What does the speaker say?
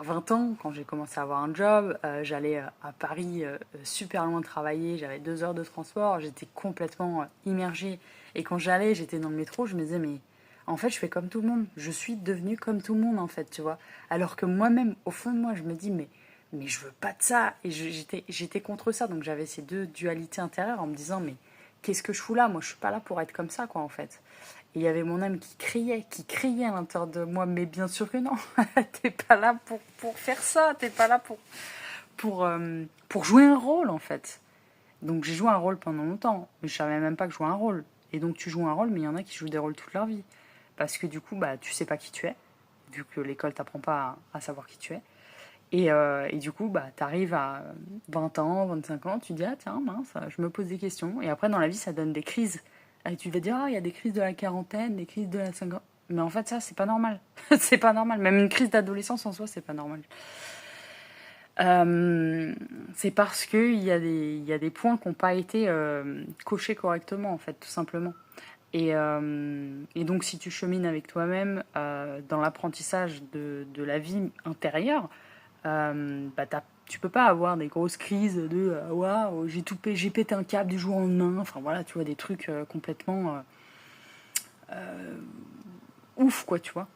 20 ans, quand j'ai commencé à avoir un job, j'allais à Paris super loin travailler, j'avais 2 heures de transport, j'étais complètement immergée. Et quand j'allais, j'étais dans le métro, je me disais, mais en fait, je fais comme tout le monde. Je suis devenue comme tout le monde, en fait, tu vois. Alors que moi-même, au fond de moi, je me dis, mais je veux pas de ça. Et j'étais contre ça. Donc j'avais ces deux dualités intérieures en me disant, mais qu'est-ce que je fous là? Moi, je suis pas là pour être comme ça, quoi, en fait. Et il y avait mon âme qui criait à l'intérieur de moi, mais bien sûr que non. T'es pas là pour faire ça. T'es pas là pour jouer un rôle, en fait. Donc j'ai joué un rôle pendant longtemps, mais je savais même pas que je jouais un rôle. Et donc tu joues un rôle, mais il y en a qui jouent des rôles toute leur vie. Parce que du coup, bah, tu sais pas qui tu es, vu que l'école t'apprend pas à savoir qui tu es. Et du coup, bah, tu arrives à 20 ans, 25 ans, tu dis, ah tiens, mince, je me pose des questions. Et après, dans la vie, ça donne des crises. Et tu vas dire, ah, il y a des crises de la quarantaine, des crises de la cinquantaine. Mais en fait, ça, c'est pas normal. C'est pas normal. Même une crise d'adolescence en soi, c'est pas normal. C'est parce qu'il y a des points qui n'ont pas été cochés correctement, en fait, tout simplement. Et donc, si tu chemines avec toi-même dans l'apprentissage de la vie intérieure, bah, tu peux pas avoir des grosses crises de waouh, j'ai pété un câble du jour au lendemain. Enfin voilà, tu vois, des trucs complètement ouf, quoi, tu vois.